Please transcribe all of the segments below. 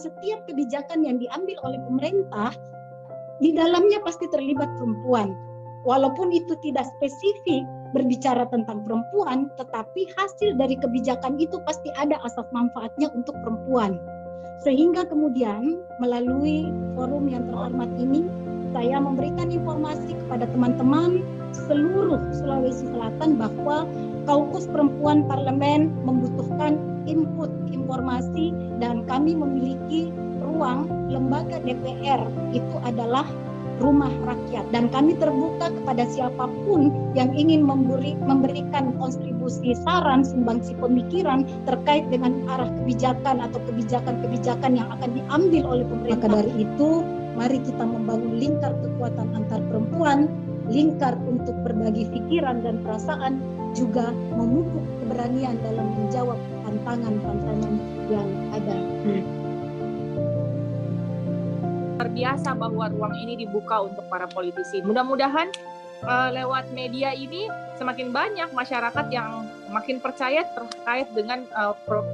setiap kebijakan yang diambil oleh pemerintah di dalamnya pasti terlibat perempuan. Walaupun itu tidak spesifik berbicara tentang perempuan, tetapi hasil dari kebijakan itu pasti ada asas manfaatnya untuk perempuan. Sehingga kemudian melalui forum yang terhormat ini, saya memberikan informasi kepada teman-teman seluruh Sulawesi Selatan bahwa Kaukus Perempuan Parlemen membutuhkan input informasi dan kami memiliki ruang lembaga DPR, itu adalah rumah rakyat, dan kami terbuka kepada siapapun yang ingin memberikan kontribusi saran, sumbangsi pemikiran terkait dengan arah kebijakan atau kebijakan-kebijakan yang akan diambil oleh pemerintah. Maka dari itu, mari kita membangun lingkar kekuatan antar perempuan, lingkar untuk berbagi pikiran dan perasaan, juga memupuk keberanian dalam menjawab tantangan-tantangan yang ada. Luar biasa bahwa ruang ini dibuka untuk para politisi. Mudah-mudahan lewat media ini semakin banyak masyarakat yang makin percaya terkait dengan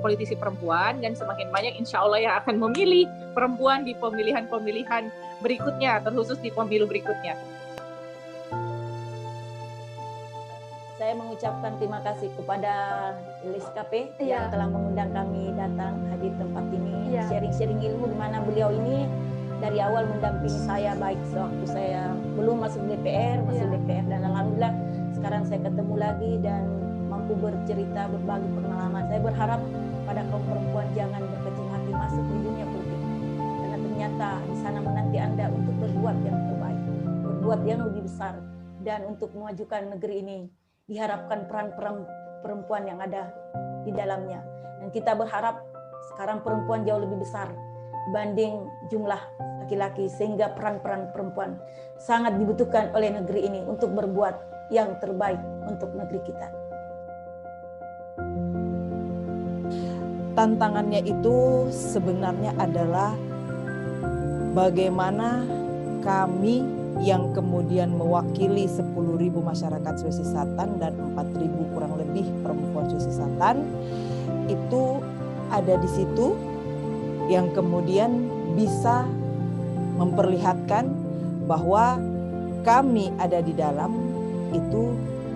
politisi perempuan, dan semakin banyak insya Allah yang akan memilih perempuan di pemilihan-pemilihan berikutnya, terkhusus di pemilu berikutnya. Saya mengucapkan terima kasih kepada LSKP yang telah mengundang kami datang hadir tempat ini, sharing-sharing ilmu, di mana beliau ini dari awal mendampingi saya, baik sewaktu saya belum masuk DPR, dan alhamdulillah sekarang saya ketemu lagi dan mampu bercerita, berbagi pengalaman. Saya berharap pada kaum perempuan jangan berkecil hati masuk di dunia politik, karena ternyata di sana menanti Anda untuk berbuat yang terbaik, berbuat yang lebih besar, dan untuk memajukan negeri ini diharapkan peran perempuan yang ada di dalamnya. Dan kita berharap sekarang perempuan jauh lebih besar banding jumlah laki-laki, sehingga peran-peran perempuan sangat dibutuhkan oleh negeri ini untuk berbuat yang terbaik untuk negeri kita. Tantangannya itu sebenarnya adalah bagaimana kami yang kemudian mewakili 10.000 masyarakat Sulawesi Selatan dan 4.000 kurang lebih perempuan Sulawesi Selatan itu ada di situ, yang kemudian bisa memperlihatkan bahwa kami ada di dalam itu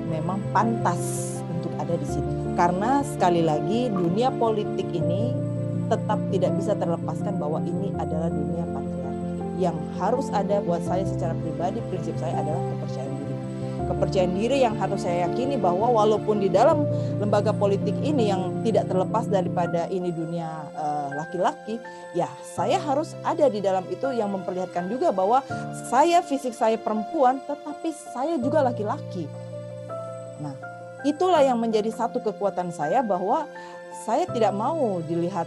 memang pantas untuk ada di situ. Karena sekali lagi dunia politik ini tetap tidak bisa terlepaskan bahwa ini adalah dunia patriarki. Yang harus ada buat saya secara pribadi, prinsip saya adalah kepercayaan diri. Kepercayaan diri yang harus saya yakini bahwa walaupun di dalam lembaga politik ini yang tidak terlepas daripada ini dunia laki-laki, ya saya harus ada di dalam itu, yang memperlihatkan juga bahwa saya, fisik saya perempuan, tetapi saya juga laki-laki. Nah, itulah yang menjadi satu kekuatan saya, bahwa saya tidak mau dilihat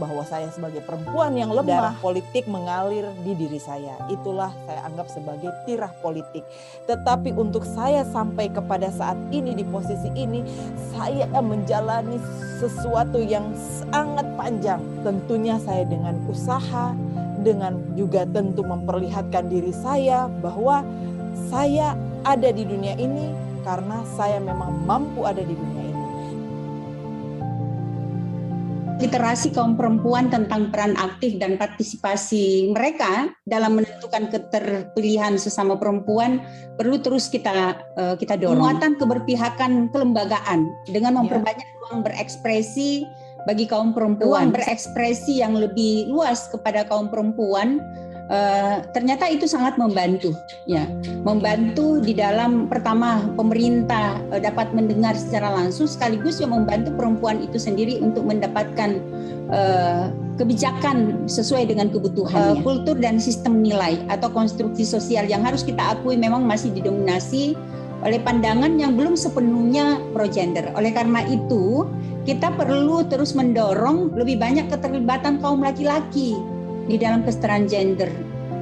bahwa saya sebagai perempuan yang lemah. Darah politik mengalir di diri saya. Itulah saya anggap sebagai tirah politik. Tetapi untuk saya sampai kepada saat ini di posisi ini, saya menjalani sesuatu yang sangat panjang. Tentunya saya dengan usaha, dengan juga tentu memperlihatkan diri saya bahwa saya ada di dunia ini karena saya memang mampu ada di dunia ini. Literasi kaum perempuan tentang peran aktif dan partisipasi mereka dalam menentukan keterpilihan sesama perempuan perlu terus kita dorong. Penguatan keberpihakan kelembagaan dengan memperbanyak ruang berekspresi bagi kaum perempuan, ruang berekspresi yang lebih luas kepada kaum perempuan. Ternyata itu sangat membantu, membantu di dalam pertama pemerintah dapat mendengar secara langsung, sekaligus yang membantu perempuan itu sendiri untuk mendapatkan kebijakan sesuai dengan kebutuhannya. Kultur dan sistem nilai atau konstruksi sosial yang harus kita akui memang masih didominasi oleh pandangan yang belum sepenuhnya pro-gender. Oleh karena itu, kita perlu terus mendorong lebih banyak keterlibatan kaum laki-laki di dalam kesetaraan gender,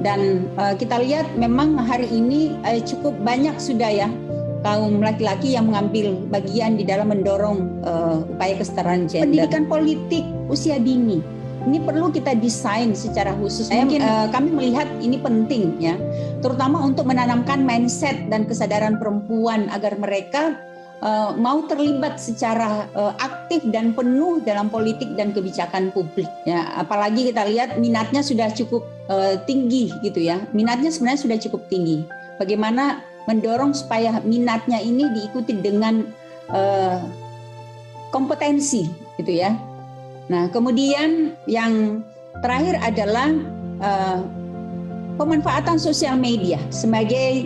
dan kita lihat memang hari ini cukup banyak sudah ya kaum laki-laki yang mengambil bagian di dalam mendorong upaya kesetaraan gender. Pendidikan politik usia dini ini perlu kita desain secara khusus. Mungkin kami melihat ini penting ya, terutama untuk menanamkan mindset dan kesadaran perempuan agar mereka mau terlibat secara aktif dan penuh dalam politik dan kebijakan publik. Ya, apalagi kita lihat minatnya sudah cukup tinggi gitu ya. Minatnya sebenarnya sudah cukup tinggi. Bagaimana mendorong supaya minatnya ini diikuti dengan kompetensi gitu ya. Nah, kemudian yang terakhir adalah pemanfaatan sosial media sebagai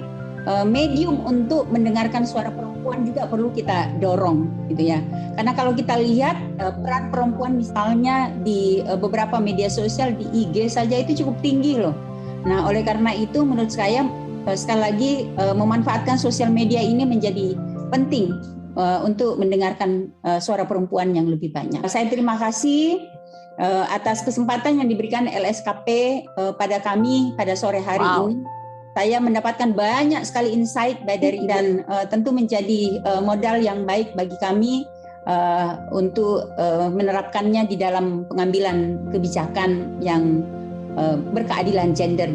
medium untuk mendengarkan suara perempuan juga perlu kita dorong gitu ya. Karena kalau kita lihat peran perempuan misalnya di beberapa media sosial, di IG saja itu cukup tinggi loh. Nah, oleh karena itu menurut saya sekali lagi memanfaatkan sosial media ini menjadi penting untuk mendengarkan suara perempuan yang lebih banyak. Saya terima kasih atas kesempatan yang diberikan LSKP pada kami pada sore hari ini. Saya mendapatkan banyak sekali insight dan tentu menjadi modal yang baik bagi kami untuk menerapkannya di dalam pengambilan kebijakan yang berkeadilan gender.